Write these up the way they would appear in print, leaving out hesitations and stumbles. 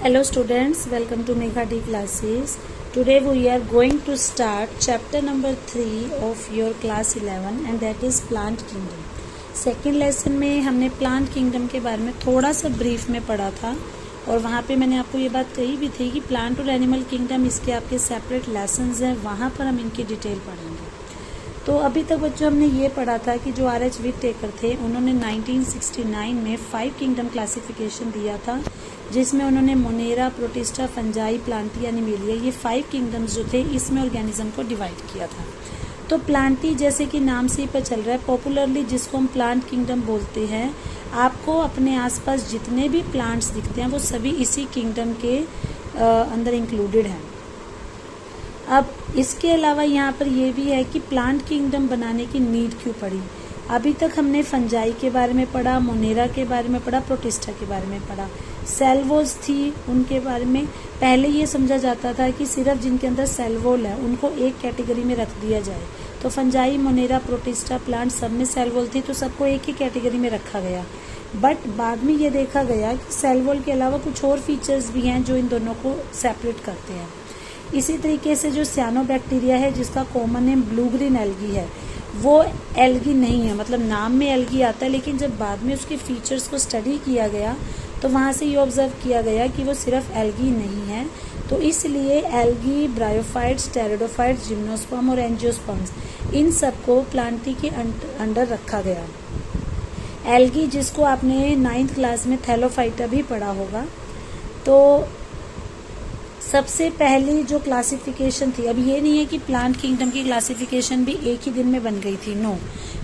Hello students, welcome to Megha D classes. Today we are going to start chapter number 3 of your class 11 and that is plant kingdom. Second lesson में हमने plant kingdom के बारे में थोड़ा सा brief में पढ़ा था और वहाँ पे मैंने आपको ये बात कही भी थी कि प्लांट और एनिमल किंगडम इसके आपके सेपरेट लेसन्स हैं, वहाँ पर हम इनकी डिटेल पढ़ेंगे। तो अभी तक बच्चों हमने ये पढ़ा था कि जो R.H. विटेकर थे उन्होंने 1969 में 5 किंगडम क्लासिफिकेशन दिया था, जिसमें उन्होंने Monera, protista, fungi, Plantae, animalia ये 5 किंगडम्स जो थे इसमें ऑर्गेनिज्म को डिवाइड किया था। तो प्लांटी जैसे कि नाम से ही पता चल रहा है, पॉपुलरली जिसको हम प्लांट किंगडम बोलते हैं, आपको अपने आसपास जितने भी प्लांट्स दिखते हैं वो सभी इसी किंगडम के अंदर इंक्लूडेड हैं। अब इसके अलावा यहाँ पर यह भी है कि प्लांट किंगडम बनाने की नीड क्यों पड़ी। अभी तक हमने फंजाई के बारे में पढ़ा, मोनेरा के बारे में पढ़ा, प्रोटिस्टा के बारे में पढ़ा, सेल्वोज थी उनके बारे में। पहले ये समझा जाता था कि सिर्फ जिनके अंदर सेल्वोल है उनको एक कैटेगरी में रख दिया जाए, तो फंजाई, मोनेरा, प्रोटिस्टा प्लांट सब में सेल्वोल थी तो सबको एक ही कैटेगरी में रखा गया। बट बाद में ये देखा गया कि सेल्वोल के अलावा कुछ और फीचर्स भी हैं जो इन दोनों को सेपरेट करते हैं। इसी तरीके से जो सियानोबैक्टीरिया है जिसका common name blue green algae है, वो एल्गी नहीं है, मतलब नाम में एल्गी आता है, लेकिन जब बाद में उसके फीचर्स को स्टडी किया गया तो वहाँ से ये ऑब्जर्व किया गया कि वो सिर्फ एल्गी नहीं है। तो इसलिए एल्गी, ब्रायोफाइट्स, टेरिडोफाइट्स, जिम्नोस्पर्म और एंजियोस्पर्म्स इन सबको प्लांटी के अंडर रखा गया। एल्गी जिसको आपने 9th क्लास में थैलोफाइटा भी पढ़ा होगा। तो सबसे पहली जो क्लासिफिकेशन थी, अब ये नहीं है कि प्लांट किंगडम की क्लासिफिकेशन भी एक ही दिन में बन गई थी, नो,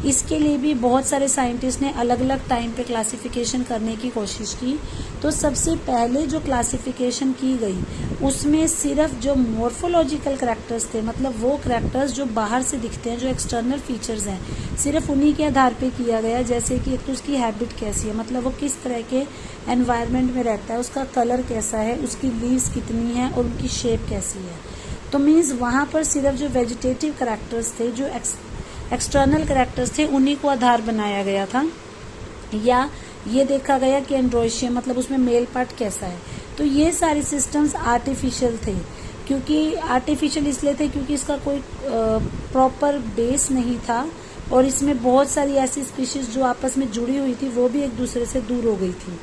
इसके लिए भी बहुत सारे साइंटिस्ट ने अलग अलग टाइम पे क्लासिफिकेशन करने की कोशिश की। तो सबसे पहले जो क्लासिफिकेशन की गई उसमें सिर्फ जो मॉर्फोलॉजिकल करैक्टर्स थे, मतलब वो करैक्टर्स जो बाहर से दिखते हैं, जो एक्सटर्नल फीचर्स हैं, सिर्फ उन्हीं के आधार पे किया गया। जैसे कि एक तो उसकी हैबिट कैसी है, मतलब वो किस तरह के एनवायरनमेंट में रहता है, उसका कलर कैसा है, उसकी लीव्स कितनी है और उनकी शेप कैसी है। तो मीन्स वहाँ पर सिर्फ जो वेजिटेटिव करैक्टर्स थे, जो एक्सटर्नल करैक्टर्स थे, उन्हीं को आधार बनाया गया था। या ये देखा गया कि एंड्रोशियम मतलब उसमें मेल पार्ट कैसा है। तो ये सारे सिस्टम्स आर्टिफिशियल थे, क्योंकि आर्टिफिशियल इसलिए थे क्योंकि इसका कोई प्रॉपर बेस नहीं था और इसमें बहुत सारी ऐसी स्पीशीज जो आपस में जुड़ी हुई थी वो भी एक दूसरे से दूर हो गई थी,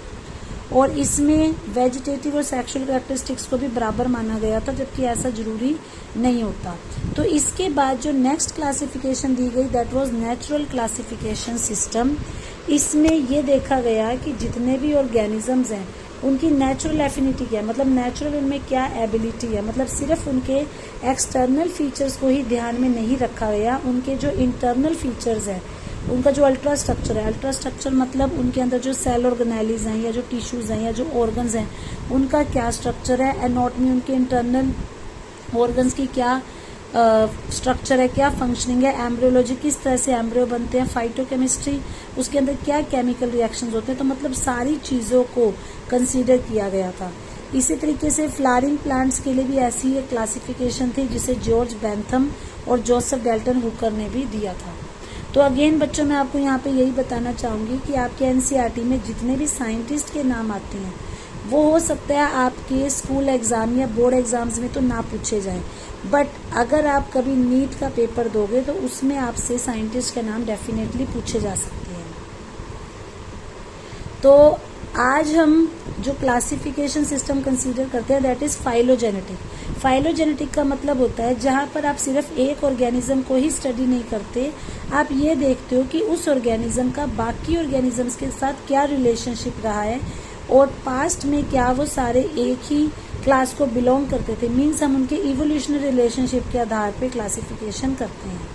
और इसमें वेजिटेटिव और सेक्सुअल कैरेक्टरिस्टिक्स को भी बराबर माना गया था, जबकि ऐसा जरूरी नहीं होता। तो इसके बाद जो नेक्स्ट क्लासिफिकेशन दी गई that was natural classification system. इसमें ये देखा गया कि जितने भी ऑर्गेनिजम्स हैं उनकी नेचुरल एफिनिटी क्या है, मतलब नेचुरल उनमें क्या एबिलिटी है, मतलब सिर्फ उनके एक्सटर्नल फीचर्स को ही ध्यान में नहीं रखा गया, उनके जो इंटरनल फीचर्स हैं, उनका जो अल्ट्रा स्ट्रक्चर है, अल्ट्रा स्ट्रक्चर मतलब उनके अंदर जो सेल ऑर्गेनेलीज हैं या जो टिश्यूज हैं या जो ऑर्गन्स हैं उनका क्या स्ट्रक्चर है, एनाटॉमी उनके इंटरनल ऑर्गन्स की क्या स्ट्रक्चर है, क्या फंक्शनिंग है, एम्ब्रियोलॉजी किस तरह से एम्ब्रियो बनते हैं, फाइटोकेमिस्ट्री उसके अंदर क्या केमिकल रिएक्शंस होते हैं। तो मतलब सारी चीज़ों को कंसीडर किया गया था। इसी तरीके से फ्लावरिंग प्लांट्स के लिए भी ऐसी एक क्लासिफिकेशन थी जिसे जॉर्ज बेंथम और जोसेफ डेल्टन हुकर ने भी दिया था। तो अगेन बच्चों मैं आपको यहाँ पे यही बताना चाहूँगी कि आपके एनसीईआरटी में जितने भी साइंटिस्ट के नाम आते हैं वो हो सकता है आपके स्कूल एग्ज़ाम या बोर्ड एग्ज़ाम्स में तो ना पूछे जाएं, बट अगर आप कभी नीट का पेपर दोगे तो उसमें आपसे साइंटिस्ट का नाम डेफिनेटली पूछे जा सकते हैं। तो आज हम जो क्लासिफिकेशन सिस्टम कंसीडर करते हैं दैट इज फाइलोजेनेटिक। फाइलोजेनेटिक का मतलब होता है जहां पर आप सिर्फ एक ऑर्गेनिज्म को ही स्टडी नहीं करते, आप ये देखते हो कि उस ऑर्गेनिज्म का बाकी ऑर्गेनिजम्स के साथ क्या रिलेशनशिप रहा है और पास्ट में क्या वो सारे एक ही क्लास को बिलोंग करते थे। मीन्स हम उनके इवोल्यूशनरी रिलेशनशिप के आधार पे क्लासिफिकेशन करते हैं।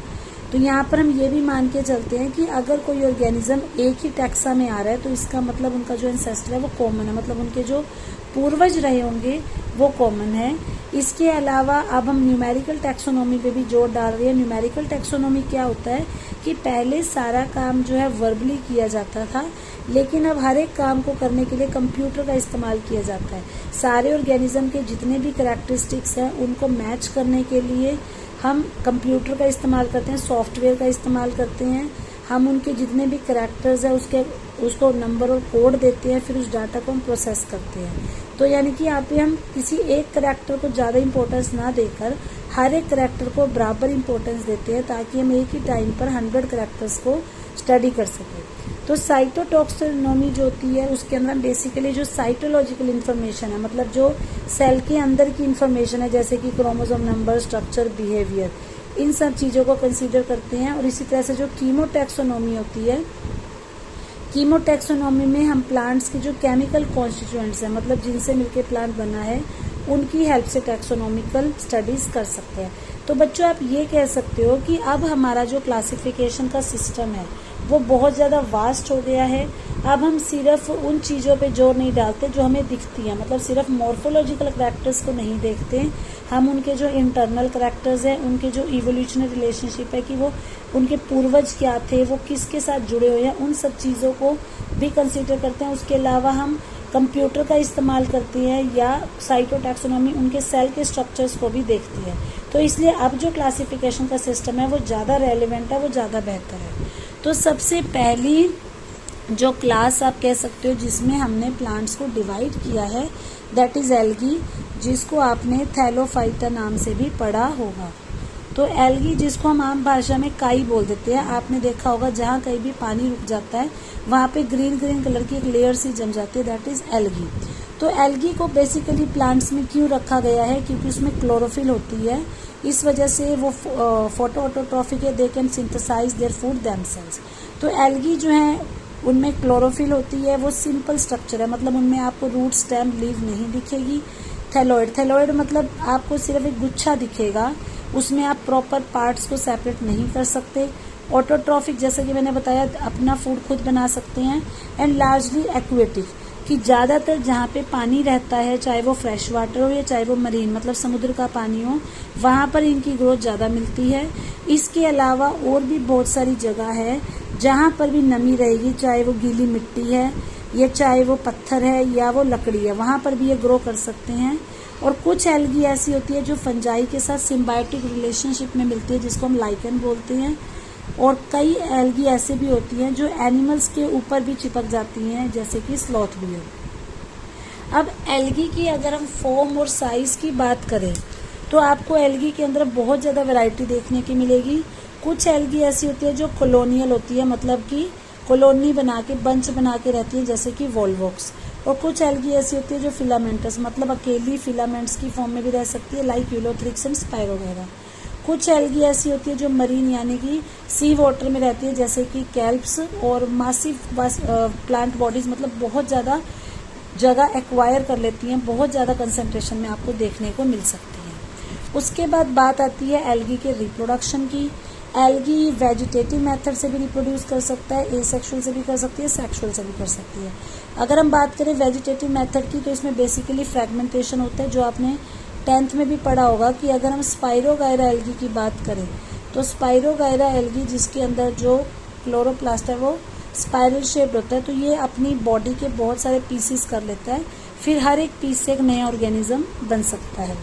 तो यहाँ पर हम ये भी मान के चलते हैं कि अगर कोई ऑर्गेनिज्म एक ही टैक्सा में आ रहा है तो इसका मतलब उनका जो एंसेस्टर है वो कॉमन है, मतलब उनके जो पूर्वज रहे होंगे वो कॉमन है। इसके अलावा अब हम न्यूमेरिकल टैक्सोनॉमी पे भी जोर डाल रहे हैं। न्यूमेरिकल टैक्सोनॉमी क्या होता है कि पहले सारा काम जो है वर्बली किया जाता था, लेकिन अब हर एक काम को करने के लिए कंप्यूटर का इस्तेमाल किया जाता है। सारे ऑर्गेनिज्म के जितने भी करैक्टरिस्टिक्स हैं उनको मैच करने के लिए हम कंप्यूटर का इस्तेमाल करते हैं, सॉफ्टवेयर का इस्तेमाल करते हैं। हम उनके जितने भी करैक्टर्स हैं उसको नंबर और कोड देते हैं, फिर उस डाटा को हम प्रोसेस करते हैं। तो यानी कि यहाँ पे हम किसी एक करैक्टर को ज़्यादा इंपॉर्टेंस ना देकर हर एक करैक्टर को बराबर इंपॉर्टेंस देते हैं, ताकि हम एक ही टाइम पर 100 करैक्टर्स को स्टडी कर सकें। तो साइटोटॉक्सोनॉमी जो होती है उसके अंदर बेसिकली जो साइटोलॉजिकल इन्फॉर्मेशन है, मतलब जो सेल के अंदर की इन्फॉर्मेशन है, जैसे कि क्रोमोसोम नंबर, स्ट्रक्चर, बिहेवियर, इन सब चीज़ों को कंसीडर करते हैं। और इसी तरह से जो कीमोटैक्सोनॉमी होती है, कीमोटैक्सोनॉमी में हम प्लांट्स के जो केमिकल कॉन्स्टिट्यूएंट्स हैं, मतलब जिनसे मिलकर प्लांट बना है, उनकी हेल्प से टैक्सोनॉमिकल स्टडीज कर सकते हैं। तो बच्चों आप ये कह सकते हो कि अब हमारा जो क्लासिफिकेशन का सिस्टम है वो बहुत ज़्यादा वास्ट हो गया है। अब हम सिर्फ उन चीज़ों पे जोर नहीं डालते जो हमें दिखती हैं, मतलब सिर्फ मॉर्फोलॉजिकल करैक्टर्स को नहीं देखते, हम उनके जो इंटरनल करैक्टर्स हैं, उनके जो इवोल्यूशनरी रिलेशनशिप है कि वो उनके पूर्वज क्या थे, वो किसके साथ जुड़े हुए हैं, उन सब चीज़ों को भी कंसीडर करते हैं। उसके अलावा हम कंप्यूटर का इस्तेमाल करती है या साइटोटैक्सोनॉमी उनके सेल के स्ट्रक्चर्स को भी देखती है। तो इसलिए अब जो क्लासिफिकेशन का सिस्टम है वो ज़्यादा रेलिवेंट है, वो ज़्यादा बेहतर है। तो सबसे पहली जो क्लास आप कह सकते हो जिसमें हमने प्लांट्स को डिवाइड किया है, दैट इज़ एल्गी, जिसको आपने थैलोफाइटा नाम से भी पढ़ा होगा। तो एल्गी, जिसको हम आम भाषा में काई बोल देते हैं, आपने देखा होगा जहाँ कहीं भी पानी रुक जाता है वहाँ पे ग्रीन ग्रीन कलर की एक लेयर सी जम जाती है, दैट इज़ एल्गी। तो एल्गी को बेसिकली प्लांट्स में क्यों रखा गया है, क्योंकि उसमें क्लोरोफिल होती है, इस वजह से वो फोटोऑटोट्रॉफिक है, they can synthesize their food themselves. तो एल्गी जो है उनमें क्लोरोफिल होती है, वो सिंपल स्ट्रक्चर है, मतलब उनमें आपको रूट, स्टेम, लीव नहीं दिखेगी। थैलोइड मतलब आपको सिर्फ एक गुच्छा दिखेगा, उसमें आप प्रॉपर पार्ट्स को सेपरेट नहीं कर सकते। ऑटोट्रॉफिक, जैसा कि मैंने बताया, अपना फूड खुद बना सकते हैं। एंड लार्जली एक्वेटिक, कि ज़्यादातर जहाँ पे पानी रहता है, चाहे वो फ्रेश वाटर हो या चाहे वो मरीन मतलब समुद्र का पानी हो, वहाँ पर इनकी ग्रोथ ज़्यादा मिलती है। इसके अलावा और भी बहुत सारी जगह है जहाँ पर भी नमी रहेगी, चाहे वो गीली मिट्टी है या चाहे वो पत्थर है या वो लकड़ी है, वहाँ पर भी ये ग्रो कर सकते हैं। और कुछ एल्गी ऐसी होती है जो फंजाई के साथ सिम्बायोटिक रिलेशनशिप में मिलती है, जिसको हम लाइकन बोलते हैं। और कई एल्गी ऐसे भी होती हैं जो एनिमल्स के ऊपर भी चिपक जाती हैं, जैसे कि स्लॉथ बियर। अब एल्गी की अगर हम फॉर्म और साइज की बात करें तो आपको एल्गी के अंदर बहुत ज़्यादा वैरायटी देखने की मिलेगी। कुछ एल्गी ऐसी होती है जो कॉलोनियल होती है, मतलब कि कॉलोनी बना के, बंच बना के रहती है, जैसे कि वॉल्वॉक्स। और कुछ एल्गी ऐसी होती है जो फिलामेंटस, मतलब अकेली फिलामेंट्स की फॉर्म में भी रह सकती है, लाइक यूलोथ्रिक्स एंड स्पाइरोगैरा। कुछ एल्गी ऐसी होती है जो मरीन यानी कि सी वाटर में रहती है, जैसे कि कैल्प्स। और मासिव प्लांट बॉडीज, मतलब बहुत ज़्यादा जगह एक्वायर कर लेती हैं, बहुत ज़्यादा कंसंट्रेशन में आपको देखने को मिल सकती है। उसके बाद बात आती है एल्गी के रिप्रोडक्शन की। एल्गी वेजिटेटिव मेथड से भी रिप्रोड्यूस कर सकता है, एसेक्सुअल से भी कर सकती है, सेक्सुअल से भी कर सकती है। अगर हम बात करें वेजिटेटिव मेथड की, तो इसमें बेसिकली फ्रेगमेंटेशन होता है, जो आपने 10th में भी पढ़ा होगा। कि अगर हम स्पाइरोगायरा एल्गी की बात करें तो स्पाइरोगायरा एल्गी, जिसके अंदर जो क्लोरोप्लास्ट है वो स्पाइरल शेप्ड होता है, तो ये अपनी बॉडी के बहुत सारे पीसेस कर लेता है, फिर हर एक पीस से एक नया ऑर्गेनिज्म बन सकता है।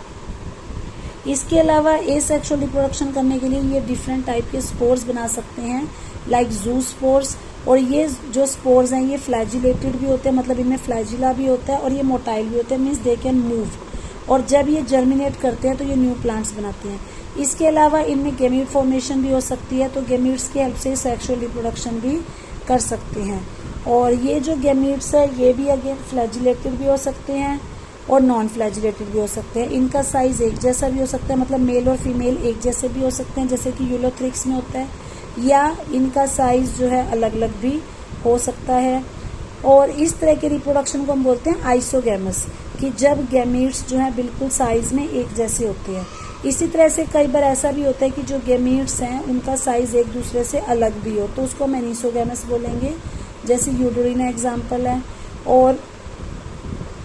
इसके अलावा एसेक्सुअल रिप्रोडक्शन करने के लिए ये डिफरेंट टाइप के स्पोर्स बना सकते हैं, लाइक जू स्पोर्स। और ये जो स्पोर्स हैं ये फ्लैजिलेटेड भी होते हैं, मतलब इनमें फ्लैजिला भी होता है, और ये मोटाइल भी होते हैं, मीन्स दे कैन मूव। और जब ये जर्मिनेट करते हैं तो ये न्यू प्लांट्स बनाते हैं। इसके अलावा इनमें गैमीट फॉर्मेशन भी हो सकती है, तो गैमीट्स की हेल्प से सेक्सुअल रिप्रोडक्शन भी कर सकते हैं। और ये जो गैमीट्स है ये भी अगेन फ्लैजिलेटेड भी हो सकते हैं और नॉन फ्लैजिलेटेड भी हो सकते हैं। इनका साइज एक जैसा भी हो सकता है, मतलब मेल और फीमेल एक जैसे भी हो सकते हैं, जैसे कि यूलोथ्रिक्स में होता है, या इनका साइज जो है अलग अलग भी हो सकता है। और इस तरह के रिप्रोडक्शन को हम बोलते हैं आइसोगैमस, कि जब गैमीट्स जो है बिल्कुल साइज में एक जैसे होते हैं। इसी तरह से कई बार ऐसा भी होता है कि जो गैमीट्स हैं उनका साइज एक दूसरे से अलग भी हो, तो उसको हम एनिसोगैमस बोलेंगे, जैसे यूडोरिना एग्जाम्पल है। और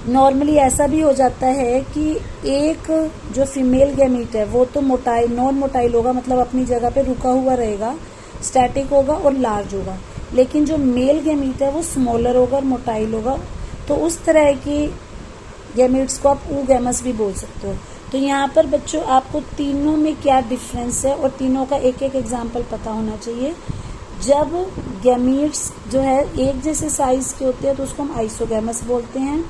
नॉर्मली ऐसा भी हो जाता है कि एक जो फीमेल गैमीट है वो तो मोटाइल, नॉन मोटाइल होगा, मतलब अपनी जगह पे रुका हुआ रहेगा, स्टैटिक होगा और लार्ज होगा, लेकिन जो मेल गैमीट है वो स्मॉलर होगा और मोटाइल होगा। तो उस तरह की गैमीट्स को आप oogamous भी बोल सकते हो। तो यहाँ पर बच्चों आपको तीनों में क्या डिफरेंस है और तीनों का एक एक एग्जाम्पल पता होना चाहिए। जब गैमीट्स जो है एक जैसे साइज के होते हैं तो उसको हम आइसोगैमस बोलते हैं।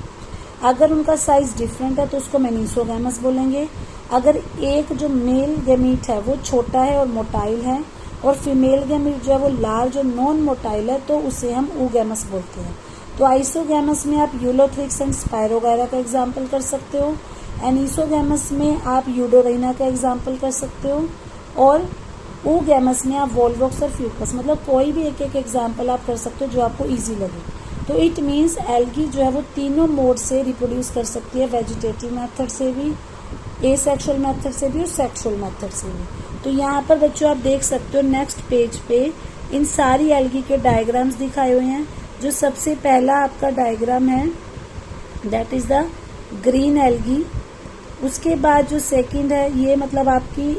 अगर उनका साइज डिफरेंट है तो उसको मेनिसोगैमस बोलेंगे। अगर एक जो मेल गैमीट है वो छोटा है और मोटाइल है और फीमेल गैमीट जो है वो लार्ज और नॉन मोटाइल है तो उसे हम oogamous बोलते हैं। तो आइसोगैमस में आप यूलोथ्रिक्स एंड स्पायरोगायरा का एग्जाम्पल कर सकते हो। एनिसोगैमस में आप यूडोरेना का एग्जाम्पल कर सकते हो। और oogamous में आप वोल्वॉक्स और फ्यूकस, मतलब कोई भी एक एक एग्जाम्पल आप कर सकते हो जो आपको ईजी लगे। तो इट मीन्स एल्गी जो है वो तीनों मोड से रिप्रोड्यूस कर सकती है, वेजिटेटिव मेथड से भी, एसेक्सुअल मेथड से भी और सेक्सुअल मेथड से भी। तो यहाँ पर बच्चों आप देख सकते हो नेक्स्ट पेज पे इन सारी एल्गी के डायग्राम्स दिखाए हुए हैं। जो सबसे पहला आपका डायग्राम है that is the green algae. उसके बाद जो सेकंड है ये मतलब आपकी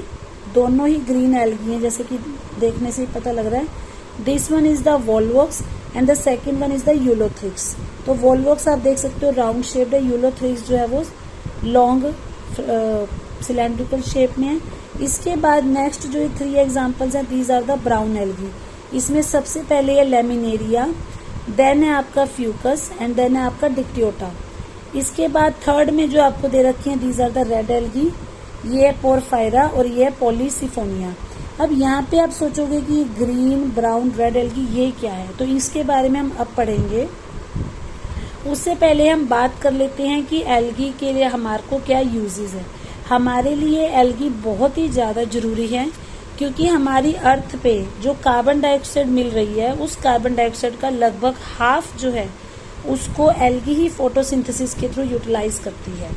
दोनों ही ग्रीन एल्गी हैं, जैसे कि देखने से ही पता लग रहा है। This one is the Volvox and the second one is the Ulothrix. तो वोल्वॉक्स आप देख सकते हो राउंड शेप्ड है, यूलोथ्रिक्स जो है वो लॉन्ग सिलेंड्रिकल शेप में है। इसके बाद नेक्स्ट जो 3 एग्जांपल्स हैं these are the brown algae. इसमें सबसे पहले है लेमिनेरिया, देन है आपका फ्यूकस एंड देन है आपका डिक्टियोटा। इसके बाद थर्ड में जो आपको दे रखी है these are the red algae, ये है पोरफायरा और ये है पॉलीसिफोनिया। अब यहाँ पे आप सोचोगे कि ग्रीन ब्राउन रेड एल्गी ये क्या है, तो इसके बारे में हम अब पढ़ेंगे। उससे पहले हम बात कर लेते हैं कि एल्गी के लिए हमारे को क्या यूजेस है। हमारे लिए एल्गी बहुत ही ज़्यादा ज़रूरी है क्योंकि हमारी अर्थ पे जो कार्बन डाइऑक्साइड मिल रही है उस कार्बन डाइऑक्साइड का लगभग हाफ जो है उसको एल्गी ही फोटोसिंथेसिस के थ्रू यूटिलाइज करती है।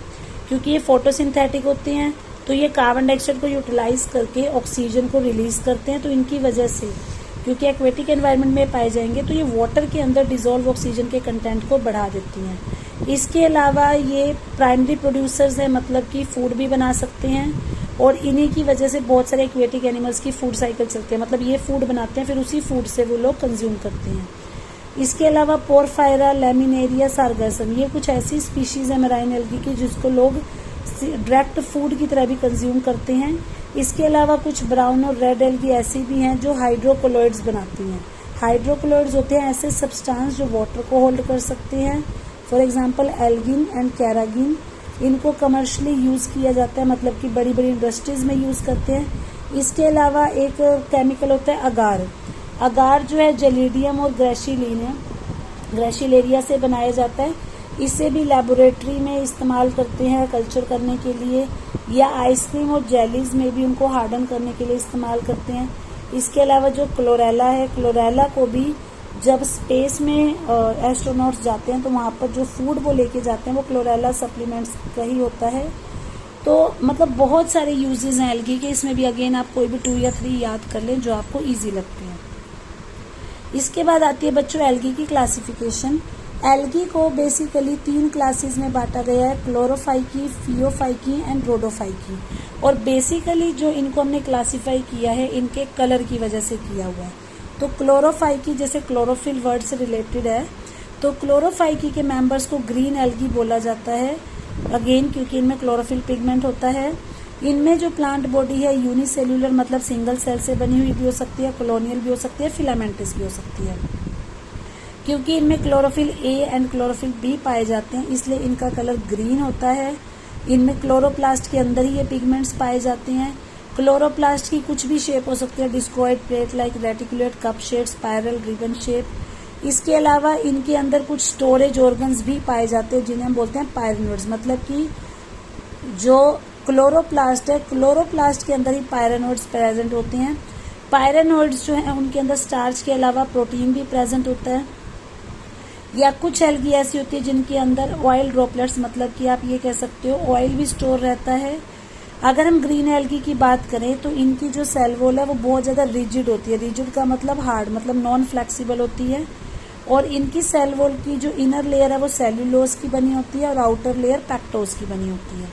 क्योंकि ये फोटोसिंथेटिक होते हैं तो ये कार्बन डाइऑक्साइड को यूटिलाइज करके ऑक्सीजन को रिलीज करते हैं। तो इनकी वजह से क्योंकि एक्वेटिक एनवायरनमेंट में पाए जाएंगे तो ये वाटर के अंदर डिजोल्व ऑक्सीजन के कंटेंट को बढ़ा देती हैं। इसके अलावा ये प्राइमरी प्रोड्यूसर्स हैं, मतलब कि फूड भी बना सकते हैं और इन्हीं की वजह से बहुत सारे एक्वेटिक एनिमल्स की फूड साइकिल चलते हैं, मतलब ये फूड बनाते हैं फिर उसी फूड से वो लोग कंज्यूम करते हैं। इसके अलावा पोरफायरा, लेमिनेरिया, सार्गसम ये कुछ ऐसी स्पीशीज है मेराइन एल्गी की जिसको लोग डायरेक्ट फूड की तरह भी कंज्यूम करते हैं। इसके अलावा कुछ ब्राउन और रेड एल्गी ऐसी भी हैं जो हाइड्रोकोलोइड्स बनाती हैं। हाइड्रोकोलोइड्स होते हैं ऐसे सब्सटेंस जो वाटर को होल्ड कर सकते हैं, for example Elgin and carrageen. इनको कमर्शियली यूज़ किया जाता है, मतलब कि बड़ी बड़ी इंडस्ट्रीज में यूज़ करते हैं। इसके अलावा एक केमिकल होता है अगार। अगार जो है जेलिडियम और ग्रेशिलेरिया से बनाया जाता है। इसे भी लेबोरेटरी में इस्तेमाल करते हैं कल्चर करने के लिए, या आइसक्रीम और जेलीज में भी उनको हार्डन करने के लिए इस्तेमाल करते हैं। इसके अलावा जो क्लोरेला है, क्लोरेला को भी जब स्पेस में एस्ट्रोनॉट्स जाते हैं तो वहाँ पर जो फूड वो लेके जाते हैं वो क्लोरेला सप्लीमेंट्स का ही होता है। तो मतलब बहुत सारे यूजेस हैं एल्गी के, इसमें भी अगेन आप कोई भी 2 या 3 याद कर लें जो आपको ईजी लगते हैं। इसके बाद आती है बच्चों एल्गी की क्लासिफिकेशन। एल्गी को बेसिकली 3 क्लासेस में बांटा गया है, क्लोरोफाइकी, फियोफाइकी एंड रोडोफाइकी। और बेसिकली जो इनको हमने क्लासिफाई किया है इनके कलर की वजह से किया हुआ है। तो क्लोरोफाइकी जैसे क्लोरोफिल वर्ड से रिलेटेड है, तो क्लोरोफाइकी के मेंबर्स को ग्रीन एल्गी बोला जाता है, अगेन क्योंकि इनमें क्लोरोफिल पिगमेंट होता है। इनमें जो प्लांट बॉडी है यूनिसेल्यूलर मतलब सिंगल सेल से बनी हुई भी हो सकती है, कॉलोनियल भी हो सकती है, फिलामेंटस भी हो सकती है। क्योंकि इनमें chlorophyll A and chlorophyll B पाए जाते हैं इसलिए इनका कलर ग्रीन होता है। इनमें क्लोरोप्लास्ट के अंदर ही ये पिगमेंट्स पाए जाते हैं। क्लोरोप्लास्ट की कुछ भी शेप हो सकती है, discoid, plate like, reticulate, cup shape, spiral, ribbon shape. इसके अलावा इनके अंदर कुछ स्टोरेज ऑर्गन्स भी पाए जाते हैं जिन्हें हम बोलते हैं पायरेनोइड्स, मतलब कि जो क्लोरोप्लास्ट है क्लोरोप्लास्ट के अंदर ही पायरेनोइड्स प्रेजेंट होते हैं। पायरेनोइड्स जो हैं उनके अंदर स्टार्च के अलावा प्रोटीन भी प्रेजेंट होता है। या कुछ एल्गी ऐसी होती है जिनके अंदर ऑयल ड्रॉपलेट्स, मतलब कि आप ये कह सकते हो ऑयल भी स्टोर रहता है। अगर हम ग्रीन एल्गी की बात करें तो इनकी जो सेल वॉल है वो बहुत ज़्यादा रिजिड होती है। रिजिड का मतलब हार्ड, मतलब नॉन फ्लेक्सिबल होती है। और इनकी सेल वॉल की जो इनर लेयर है वो सेल्यूलोज की बनी होती है और आउटर लेयर पैक्टोज की बनी होती है।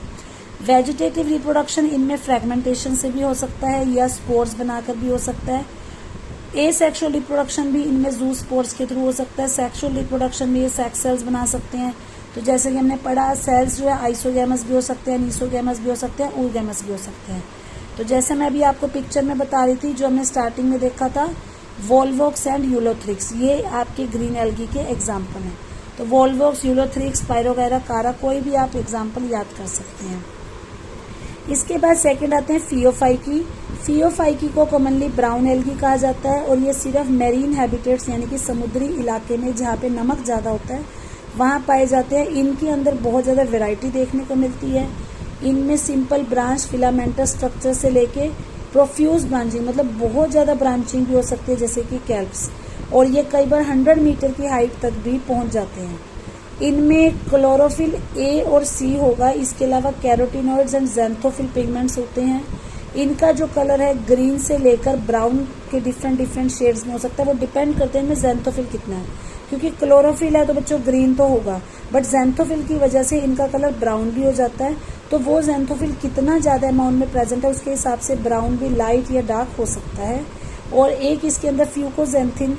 वेजिटेटिव रिप्रोडक्शन इनमें फ्रेगमेंटेशन से भी हो सकता है या स्पोर्स बनाकर भी हो सकता है। एसेक्सुअल रिप्रोडक्शन भी इनमें जू स्पोर्स के थ्रू हो सकता है। सेक्सुअल रिप्रोडक्शन में ये सेक्स सेल्स बना सकते हैं। तो जैसे कि हमने पढ़ा सेल्स जो है आइसोगैमस भी हो सकते हैं, नीसोगैमस भी हो सकते हैं, oogamous भी हो सकते हैं। तो जैसे मैं अभी आपको पिक्चर में बता रही थी जो हमने स्टार्टिंग में देखा था, वोल्वोक्स एंड यूलोथ्रिक्स, ये आपके ग्रीन एल्गी के एग्जाम्पल हैं। तो वोल्वोक्स, यूलोथ्रिक्स, पायरोगैरा, कारा, कोई भी आप एग्जाम्पल याद कर सकते हैं। इसके बाद सेकंड आते हैं फियोफाइकी। फियोफाइकी को कॉमनली ब्राउन एल्गी कहा जाता है और ये सिर्फ मैरीन हैबिटेट्स यानी कि समुद्री इलाके में जहाँ पे नमक ज़्यादा होता है वहाँ पाए जाते हैं। इनके अंदर बहुत ज़्यादा वैरायटी देखने को मिलती है। इनमें सिंपल ब्रांच फिलामेंटस स्ट्रक्चर से लेके प्रोफ्यूज ब्रांचिंग, मतलब बहुत ज़्यादा ब्रांचिंग भी हो सकती है, जैसे कि कैल्प्स, और ये कई बार 100 मीटर की हाइट तक भी पहुँच जाते हैं। इनमें क्लोरोफिल ए और सी होगा। इसके अलावा कैरोटिनॉइड्स एंड ज़ैंथोफिल पिगमेंट्स होते हैं। इनका जो कलर है ग्रीन से लेकर ब्राउन के डिफरेंट शेड्स में हो सकता है, वो डिपेंड करते हैं इनमें ज़ैंथोफिल कितना है, क्योंकि क्लोरोफिल है तो बच्चों ग्रीन तो होगा, बट ज़ैंथोफिल की वजह से इनका कलर ब्राउन भी हो जाता है। तो वो ज़ैंथोफिल कितना ज़्यादा अमाउंट में प्रेजेंट है उसके हिसाब से ब्राउन भी लाइट या डार्क हो सकता है। और एक इसके अंदर फ्यूकोजेंथिन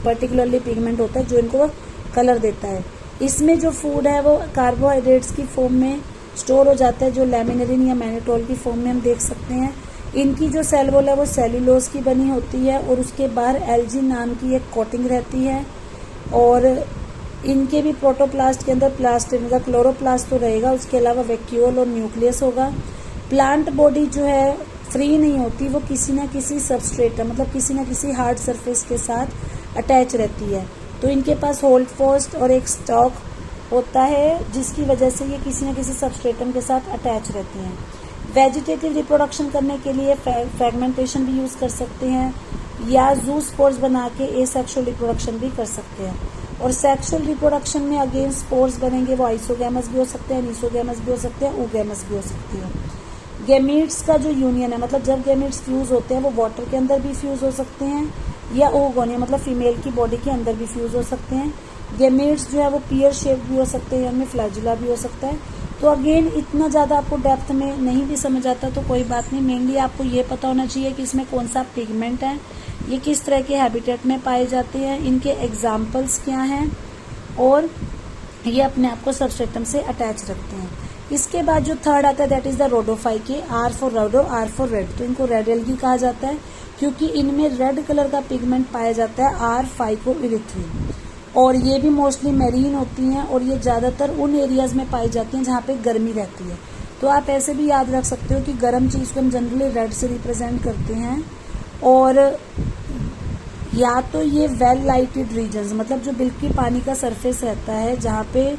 पर्टिकुलरली पिगमेंट होता है जो इनको कलर देता है। इसमें जो फूड है वो कार्बोहाइड्रेट्स की फॉर्म में स्टोर हो जाता है, जो लैमिनेरिन या मैनिटोल की फॉर्म में हम देख सकते हैं। इनकी जो सेल वॉल है वो सेल्यूलोज की बनी होती है और उसके बाहर एल्जिन नाम की एक कोटिंग रहती है। और इनके भी प्रोटोप्लास्ट के अंदर प्लास्टिन का क्लोरोप्लास्ट तो रहेगा, उसके अलावा वैक्यूल और न्यूक्लियस होगा। प्लांट बॉडी जो है फ्री नहीं होती, वो किसी न किसी सबस्ट्रेट मतलब किसी न किसी हार्ड सरफेस के साथ अटैच रहती है। तो इनके पास होल्ड फास्ट और एक स्टॉक होता है जिसकी वजह से ये किसी न किसी सबस्ट्रेटम के साथ अटैच रहती हैं। वेजिटेटिव रिप्रोडक्शन करने के लिए फ्रेगमेंटेशन भी यूज़ कर सकते हैं या जू स्पोर्स बना के एसेक्सुअल रिप्रोडक्शन भी कर सकते हैं। और सेक्सुअल रिप्रोडक्शन में अगेन स्पोर्स बनेंगे, वो आइसोगैमस भी हो सकते हैं, नीसोगैमस भी हो सकते हैं, ऊगैमस भी हो सकती है। गैमीट्स का जो यूनियन है, मतलब जब गैमीट्स फ्यूज होते हैं वो वाटर के अंदर भी फ्यूज हो सकते हैं या ओगोनिया मतलब फीमेल की बॉडी के अंदर भी फ्यूज हो सकते हैं। गैमीट्स जो है वो पियर शेप भी हो सकते हैं, उनमें फ्लैजुला भी हो सकता है। तो अगेन इतना ज़्यादा आपको डेप्थ में नहीं भी समझ आता तो कोई बात नहीं, मेनली आपको ये पता होना चाहिए कि इसमें कौन सा पिगमेंट है, ये किस तरह के हैबिटेट में पाए जाते हैं, इनके एग्जाम्पल्स क्या हैं और ये अपने आप को सबस्ट्रेटम से अटैच रखते हैं। इसके बाद जो थर्ड आता है that is the Rhodophyceae, R for rhodo, R for red. तो इनको रेड एल्गी कहा जाता है क्योंकि इनमें रेड कलर का पिगमेंट पाया जाता है, आर फाइकोइरिथ्रिन। और ये भी मोस्टली मैरीन होती हैं और ये ज़्यादातर उन एरियाज़ में पाई जाती हैं जहाँ पे गर्मी रहती है। तो आप ऐसे भी याद रख सकते हो कि गर्म चीज़ को हम जनरली रेड से रिप्रेजेंट करते हैं। और या तो ये वेल लाइटेड रीजन्स, मतलब जो बिल्कुल पानी का सरफेस रहता है जहाँ पे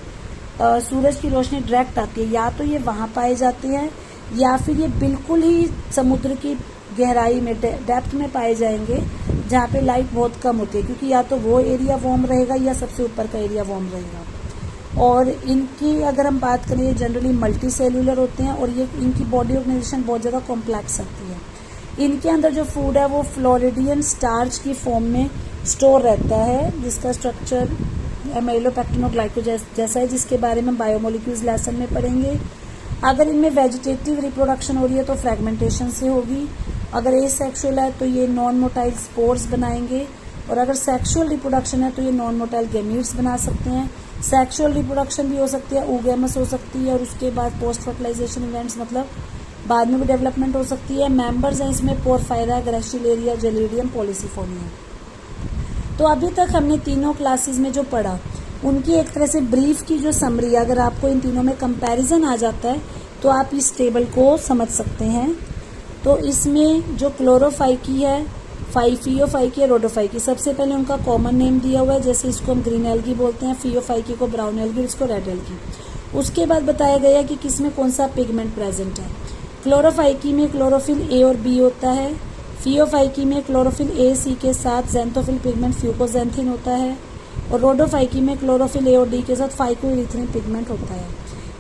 सूरज की रोशनी डायरेक्ट आती है, या तो ये वहाँ पाए जाते हैं या फिर ये बिल्कुल ही समुद्र की गहराई में डेप्थ में पाए जाएंगे जहाँ पे लाइट बहुत कम होती है, क्योंकि या तो वो एरिया वार्म रहेगा या सबसे ऊपर का एरिया वार्म रहेगा। और इनकी अगर हम बात करें, ये जनरली मल्टी सेल्यूलर होते हैं और ये इनकी बॉडी ऑर्गेनाइजेशन बहुत ज़्यादा कॉम्प्लेक्स होती है। इनके अंदर जो फूड है वो फ्लोरिडियन स्टार्च की फॉर्म में स्टोर रहता है, जिसका स्ट्रक्चर एमाइलोपेक्टिनोग्लाइकोजेन जैसा है, जिसके बारे में बायोमोलिक्यूल्स लेसन में पढ़ेंगे। अगर इनमें वेजिटेटिव रिप्रोडक्शन हो रही है तो फ्रेगमेंटेशन से होगी। अगर एसेक्सुअल है तो ये नॉन मोटाइल स्पोर्स बनाएंगे, और अगर सेक्सुअल रिप्रोडक्शन है तो ये नॉन मोटाइल गैमीट्स बना सकते हैं। सेक्सुअल रिप्रोडक्शन भी हो सकती है, ऊगैमस हो सकती है, और उसके बाद पोस्ट फर्टिलाइजेशन इवेंट्स मतलब बाद में भी डेवलपमेंट हो सकती है। मेंबर्स हैं इसमें पोरफायरा, ग्रेसिलेरिया, जेलिडियम, पॉलिसिफोनिया। तो अभी तक हमने तीनों क्लासेस में जो पढ़ा उनकी एक तरह से ब्रीफ की जो समरी, अगर आपको इन तीनों में कंपैरिजन आ जाता है तो आप इस टेबल को समझ सकते हैं। तो इसमें जो क्लोरोफाइकी है, फियोफाइकी है, रोडोफाइकी, सबसे पहले उनका कॉमन नेम दिया हुआ है, जैसे इसको हम ग्रीन एल्गी बोलते हैं, फियोफाइकी को ब्राउन एल्गी, इसको रेड एल्गी। उसके बाद बताया गया कि किसमें कौन सा पिगमेंट प्रेजेंट है। क्लोरोफाइकी में क्लोरोफिल ए और बी होता है, फियोफाइकी में क्लोरोफिल ए सी के साथ ज़ैंथोफिल पिगमेंट फ्यूकोजेंथिन होता है, और रोडोफाइकी में क्लोरोफिल ए और डी के साथ फाइकोइरिथ्रिन पिगमेंट होता है।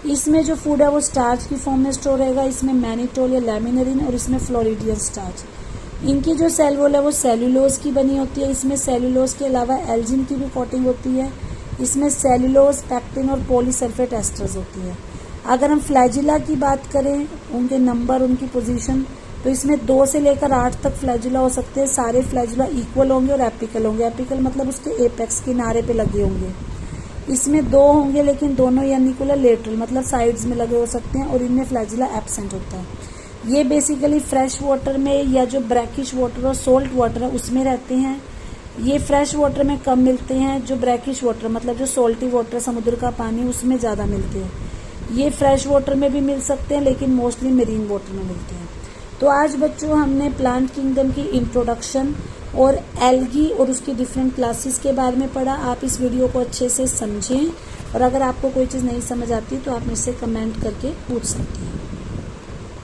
इसमें जो फूड है वो स्टार्च की फॉर्म में स्टोर रहेगा, इसमें मैनिटोल या लैमिनेरिन, और इसमें फ्लोरिडियन स्टार्च। इनकी जो सेल वॉल है वो सेल्यूलोज की बनी होती है, इसमें सेल्यूलोज के अलावा एल्जिन की भी कोटिंग होती है, इसमें सेल्यूलोज, पैक्टिन और पॉलीसल्फेट एस्टर्स होती है। अगर हम फ्लैजिला की बात करें, उनके नंबर, उनकी पोजीशन, तो इसमें 2 से लेकर 8 तक फ्लैजुला हो सकते हैं। सारे फ्लैजुला इक्वल होंगे और एपिकल होंगे। एपिकल मतलब उसके एपेक्स किनारे पे लगे होंगे। इसमें 2 होंगे लेकिन दोनों यानिकुलर लेटरल मतलब साइड्स में लगे हो सकते हैं, और इनमें फ्लैजुला एब्सेंट होता है। ये बेसिकली फ्रेश वाटर में या जो ब्रैकिश वाटर और सोल्ट वाटर है उसमें रहते हैं। ये फ्रेश वाटर में कम मिलते हैं, जो ब्रैकिश वाटर मतलब जो सोल्टी वाटर समुद्र का पानी उसमें ज़्यादा मिलते हैं। ये फ्रेश वाटर में भी मिल सकते हैं लेकिन मोस्टली मरीन वाटर में मिलते हैं। तो आज बच्चों हमने प्लांट किंगडम की इंट्रोडक्शन और एल्गी और उसकी डिफरेंट क्लासेस के बारे में पढ़ा। आप इस वीडियो को अच्छे से समझें और अगर आपको कोई चीज़ नहीं समझ आती तो आप मुझसे कमेंट करके पूछ सकते हैं।